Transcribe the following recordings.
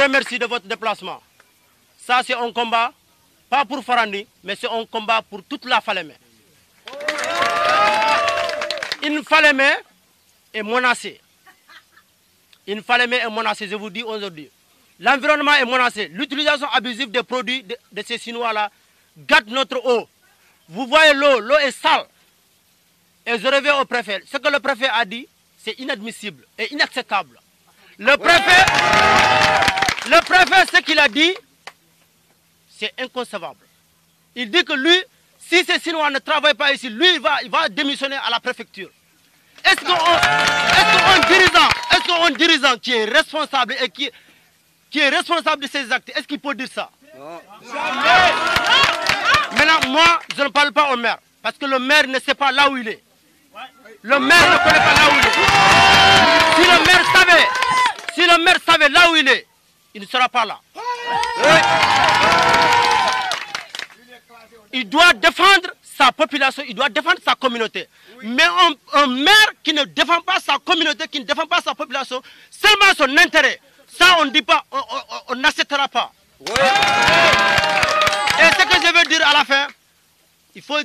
remercie de votre déplacement. Ça, c'est un combat, pas pour Farandi, mais c'est un combat pour toute la Falémé. Une Falémé est menacée. Une Falémé est menacée, je vous dis aujourd'hui. L'environnement est menacé. L'utilisation abusive des produits de ces Chinois-là gâte notre eau. Vous voyez l'eau est sale. Et je reviens au préfet. Ce que le préfet a dit, c'est inadmissible et inacceptable. Le préfet, ce qu'il a dit, c'est inconcevable. Il dit que lui, si ces Chinois ne travaillent pas ici, lui, il va démissionner à la préfecture. Est-ce qu'un dirigeant qui est responsable et qui est responsable de ces actes, est-ce qu'il peut dire ça? Non. Jamais. Maintenant, moi, je ne parle pas au maire, parce que le maire ne sait pas là où il est. Le maire ne connaît pas là où il est. Si le maire savait là où il est, il ne sera pas là. Il doit défendre sa population, il doit défendre sa communauté. Mais un maire qui ne défend pas sa communauté, qui ne défend pas sa population, seulement son intérêt, ça on ne dit pas, on n'acceptera pas. Ouais. Et ce que je veux dire à la fin, il faut, ce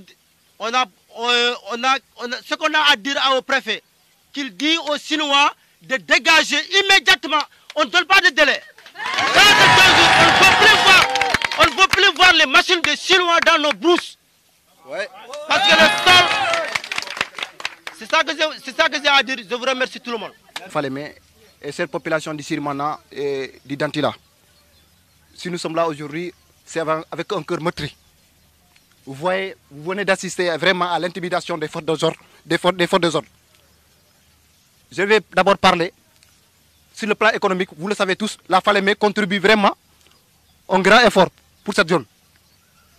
qu'on a à dire au préfet, qu'il dit aux Chinois de dégager immédiatement, on ne donne pas de délai. On ne peut plus voir les machines de Chinois dans nos brousses. Ouais. Parce que le sol, c'est ça que j'ai à dire. Je vous remercie tout le monde. Falémé et cette population du Sirimana et du Dantila. Si nous sommes là aujourd'hui, c'est avec un cœur meurtri. Vous voyez, vous venez d'assister vraiment à l'intimidation des forces de ordre. Je vais d'abord parler sur le plan économique. Vous le savez tous, la Falémé contribue vraiment à un grand effort pour cette zone.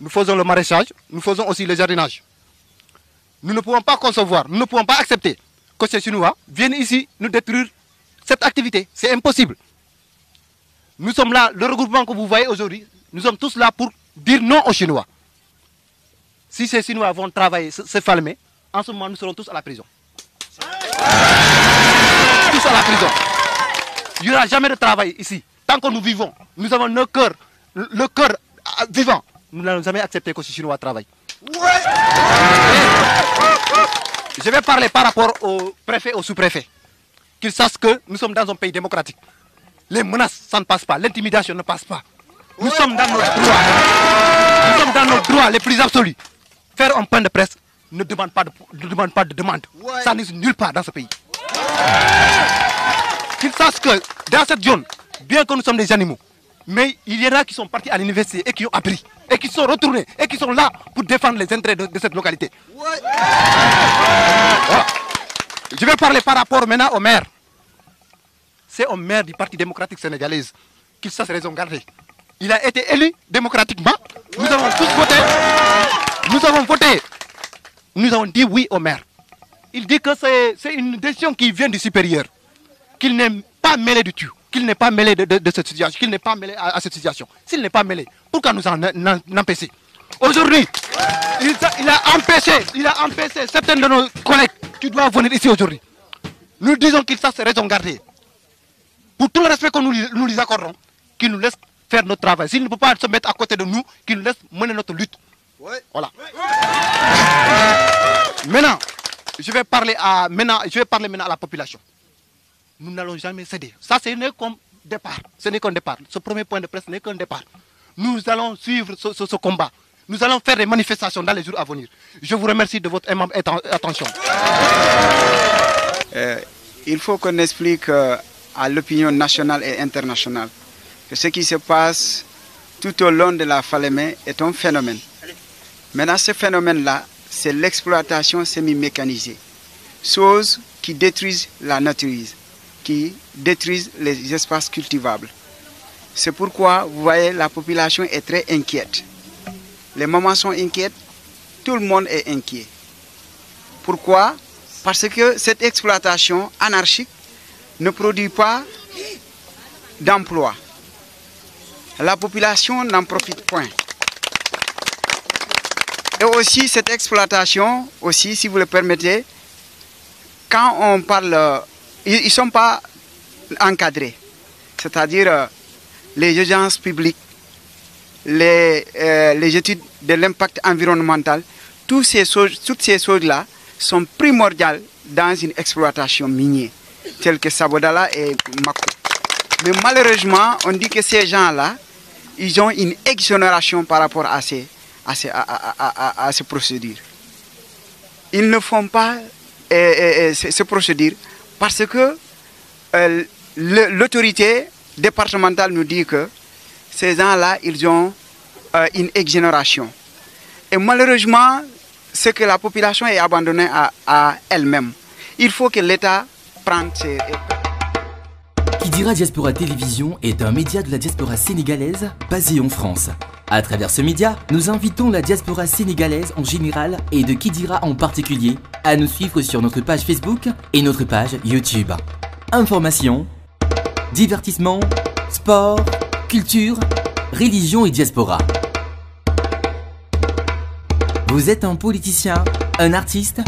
Nous faisons le maraîchage, nous faisons aussi le jardinage. Nous ne pouvons pas concevoir, nous ne pouvons pas accepter que ces Chinois viennent ici nous détruire cette activité. C'est impossible. Nous sommes là, le regroupement que vous voyez aujourd'hui, nous sommes tous là pour dire non aux Chinois. Si ces Chinois vont travailler ce Falémé, en ce moment nous serons tous à la prison. Tous à la prison. Il n'y aura jamais de travail ici. Tant que nous vivons, nous avons le cœur vivant. Nous n'allons jamais accepter que ces Chinois travaillent. Ouais. Je vais parler par rapport au préfet et au sous-préfet. Qu'ils sachent que nous sommes dans un pays démocratique. Les menaces, ça ne passe pas. L'intimidation ne passe pas. Nous sommes dans nos droits. Nous sommes dans nos droits les plus absolus. Faire un point de presse ne demande pas de demande. Ouais. Ça n'est nulle part dans ce pays. Qu'ils sachent que dans cette zone, bien que nous sommes des animaux, mais il y en a qui sont partis à l'université et qui ont appris, et qui sont retournés, et qui sont là pour défendre les intérêts de cette localité. Ouais. Voilà. Je vais parler par rapport maintenant au maire. C'est un maire du Parti démocratique sénégalais qu'il sache raison garder. Il a été élu démocratiquement. Nous avons tous voté. Nous avons voté. Nous avons dit oui au maire. Il dit que c'est une décision qui vient du supérieur. Qu'il n'est pas mêlé du tout. Qu'il n'est pas mêlé de cette situation. Qu'il n'est pas mêlé à cette situation. S'il n'est pas mêlé, pourquoi nous en empêcher? Aujourd'hui, il a empêché certains de nos collègues qui doivent venir ici aujourd'hui. Nous disons qu'il sache raison garder. Pour tout le respect que nous lui accordons, qu'il nous laisse faire notre travail. S'il ne peut pas se mettre à côté de nous, qu'il nous laisse mener notre lutte. Ouais. Voilà. Maintenant, je vais parler maintenant à la population. Nous n'allons jamais céder. Ça, ce n'est qu'un départ. Ce n'est qu'un départ. Ce premier point de presse n'est qu'un départ. Nous allons suivre ce combat. Nous allons faire des manifestations dans les jours à venir. Je vous remercie de votre aimable attention. Il faut qu'on explique à l'opinion nationale et internationale que ce qui se passe tout au long de la Falémé est un phénomène. Maintenant, ce phénomène-là, c'est l'exploitation semi-mécanisée. Choses qui détruisent la nature, qui détruisent les espaces cultivables. C'est pourquoi, vous voyez, la population est très inquiète. Les mamans sont inquiètes, tout le monde est inquiet. Pourquoi? Parce que cette exploitation anarchique ne produit pas d'emploi. La population n'en profite point. Et aussi, cette exploitation, aussi, si vous le permettez, quand on parle, ils ne sont pas encadrés. C'est-à-dire, les agences publiques, les études de l'impact environnemental, toutes ces choses-là sont primordiales dans une exploitation minière, telle que Sabodala et Mako. Mais malheureusement, on dit que ces gens-là, ils ont une exonération par rapport à ces procédures. Ils ne font pas ces procédures parce que l'autorité départementale nous dit que ces gens-là, ils ont une exonération. Et malheureusement, ce que la population est abandonnée à elle-même. Il faut que l'État prenne ses... Kidira Diaspora Télévision est un média de la diaspora sénégalaise basé en France. À travers ce média, nous invitons la diaspora sénégalaise en général et de Kidira en particulier à nous suivre sur notre page Facebook et notre page YouTube. Information, divertissement, sport, culture, religion et diaspora. Vous êtes un politicien, un artiste,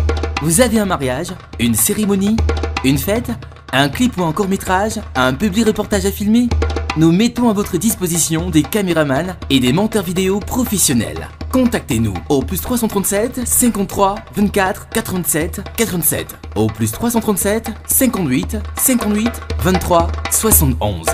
vous avez un mariage, une cérémonie, une fête, un clip ou un court-métrage, un publi-reportage à filmer? Nous mettons à votre disposition des caméramans et des monteurs vidéo professionnels. Contactez-nous au +337 53 24 87 87, au +337 58 58 23 71.